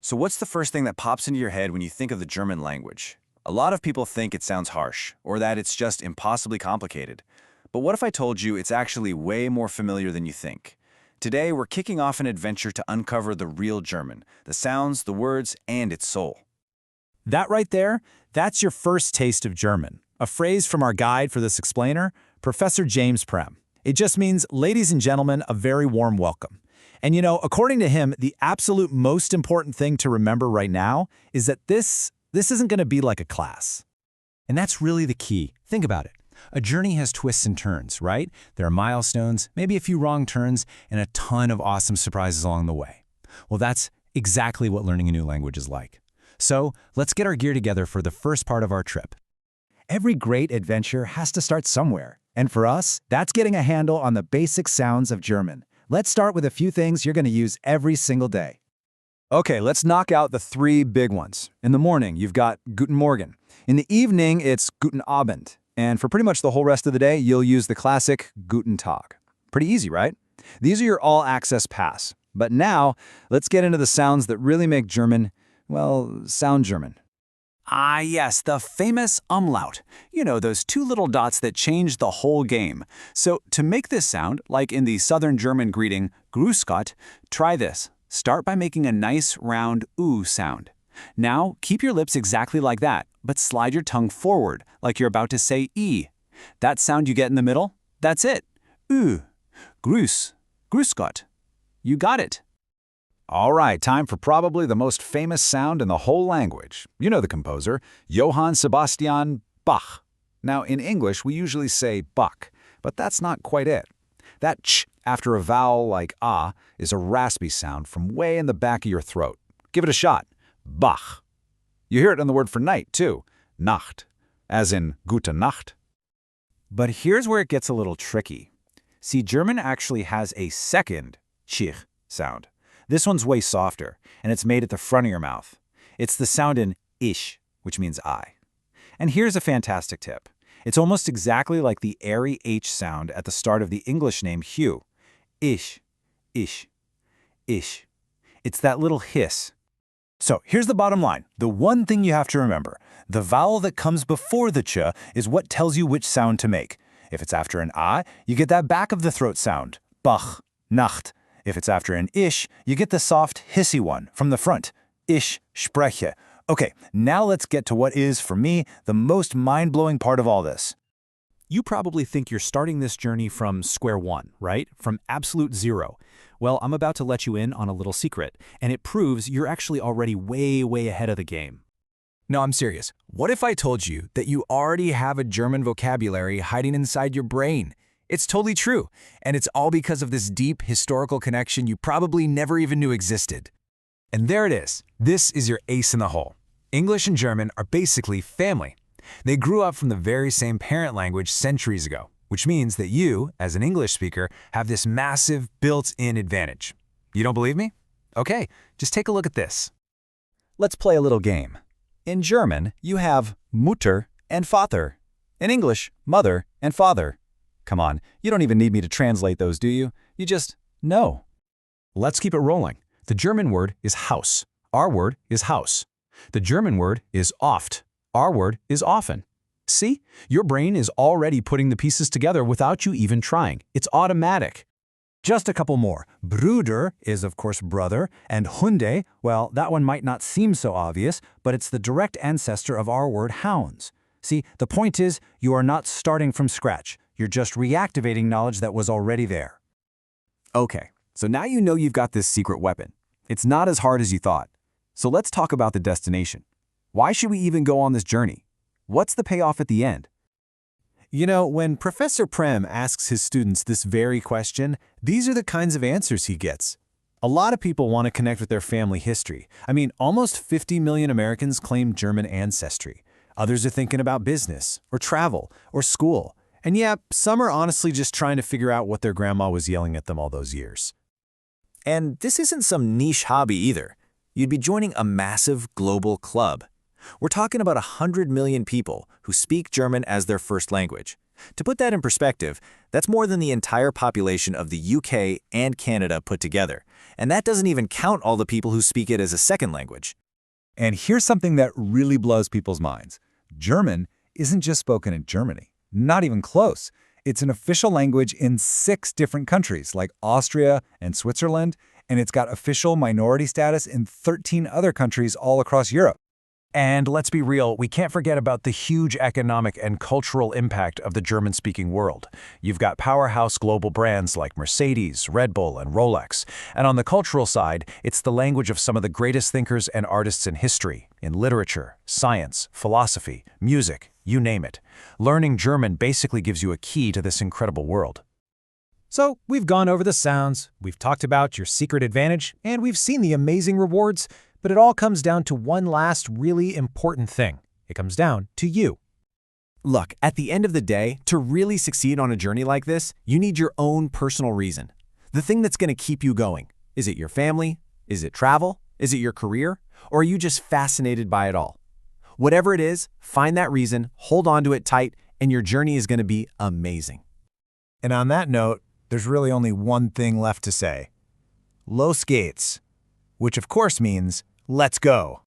So what's the first thing that pops into your head when you think of the German language? A lot of people think it sounds harsh, or that it's just impossibly complicated. But what if I told you it's actually way more familiar than you think? Today, we're kicking off an adventure to uncover the real German, the sounds, the words, and its soul. That right there, that's your first taste of German. A phrase from our guide for this explainer, Professor James Pfrehm. It just means, ladies and gentlemen, a very warm welcome. And you know, according to him, the absolute most important thing to remember right now is that this isn't going to be like a class. And that's really the key. Think about it. A journey has twists and turns, right? There are milestones, maybe a few wrong turns, and a ton of awesome surprises along the way. Well, that's exactly what learning a new language is like. So let's get our gear together for the first part of our trip. Every great adventure has to start somewhere. And for us, that's getting a handle on the basic sounds of German. Let's start with a few things you're going to use every single day. Okay, let's knock out the three big ones. In the morning, you've got Guten Morgen. In the evening, it's Guten Abend. And for pretty much the whole rest of the day, you'll use the classic Guten Tag. Pretty easy, right? These are your all-access pass. But now, let's get into the sounds that really make German, well, sound German. Ah, yes, the famous umlaut. You know, those two little dots that change the whole game. So to make this sound, like in the Southern German greeting, Grüß Gott, try this. Start by making a nice round oo sound. Now, keep your lips exactly like that, but slide your tongue forward, like you're about to say E. That sound you get in the middle, that's it. Ü. Grüß Gott. You got it. All right, time for probably the most famous sound in the whole language. You know the composer, Johann Sebastian Bach. Now, in English, we usually say Bach, but that's not quite it. That ch after a vowel like ah is a raspy sound from way in the back of your throat. Give it a shot. Bach. You hear it in the word for night, too. Nacht, as in gute Nacht. But here's where it gets a little tricky. See, German actually has a second ch sound. This one's way softer, and it's made at the front of your mouth. It's the sound in ich, which means I. And here's a fantastic tip. It's almost exactly like the airy H sound at the start of the English name Hugh. Ich, ich, ich. It's that little hiss. So here's the bottom line. The one thing you have to remember. The vowel that comes before the ch is what tells you which sound to make. If it's after an a, you get that back of the throat sound. Bach, Nacht. If it's after an ish, you get the soft, hissy one from the front. Ich spreche. Okay, now let's get to what is, for me, the most mind-blowing part of all this. You probably think you're starting this journey from square one, right? From absolute zero. Well, I'm about to let you in on a little secret, and it proves you're actually already way, way ahead of the game. No, I'm serious. What if I told you that you already have a German vocabulary hiding inside your brain? It's totally true, and it's all because of this deep historical connection you probably never even knew existed. And there it is. This is your ace in the hole. English and German are basically family. They grew up from the very same parent language centuries ago, which means that you, as an English speaker, have this massive built-in advantage. You don't believe me? Okay, just take a look at this. Let's play a little game. In German, you have Mutter and Vater. In English, mother and father. Come on, you don't even need me to translate those, do you? You just know. Let's keep it rolling. The German word is Haus. Our word is Haus. The German word is oft. Our word is often. See? Your brain is already putting the pieces together without you even trying. It's automatic. Just a couple more. Bruder is, of course, brother, and Hunde, well, that one might not seem so obvious, but it's the direct ancestor of our word hounds. See, the point is, you are not starting from scratch. You're just reactivating knowledge that was already there. Okay, so now you know you've got this secret weapon. It's not as hard as you thought. So let's talk about the destination. Why should we even go on this journey? What's the payoff at the end? You know, when Professor Pfrehm asks his students this very question, these are the kinds of answers he gets. A lot of people want to connect with their family history. I mean, almost 50 million Americans claim German ancestry. Others are thinking about business, or travel, or school. And yeah, some are honestly just trying to figure out what their grandma was yelling at them all those years. And this isn't some niche hobby either. You'd be joining a massive global club. We're talking about 100 million people who speak German as their first language. To put that in perspective, that's more than the entire population of the UK and Canada put together. And that doesn't even count all the people who speak it as a second language. And here's something that really blows people's minds. German isn't just spoken in Germany. Not even close. It's an official language in 6 different countries, like Austria and Switzerland, and it's got official minority status in 13 other countries all across Europe. And let's be real, we can't forget about the huge economic and cultural impact of the German-speaking world. You've got powerhouse global brands like Mercedes, Red Bull, and Rolex. And on the cultural side, it's the language of some of the greatest thinkers and artists in history, in literature, science, philosophy, music, you name it. Learning German basically gives you a key to this incredible world. So, we've gone over the sounds, we've talked about your secret advantage, and we've seen the amazing rewards. But it all comes down to one last really important thing. It comes down to you. Look, at the end of the day, to really succeed on a journey like this, you need your own personal reason. The thing that's going to keep you going. Is it your family? Is it travel? Is it your career? Or are you just fascinated by it all? Whatever it is, find that reason, hold on to it tight, and your journey is going to be amazing. And on that note, there's really only one thing left to say. Los geht's, which of course means, let's go.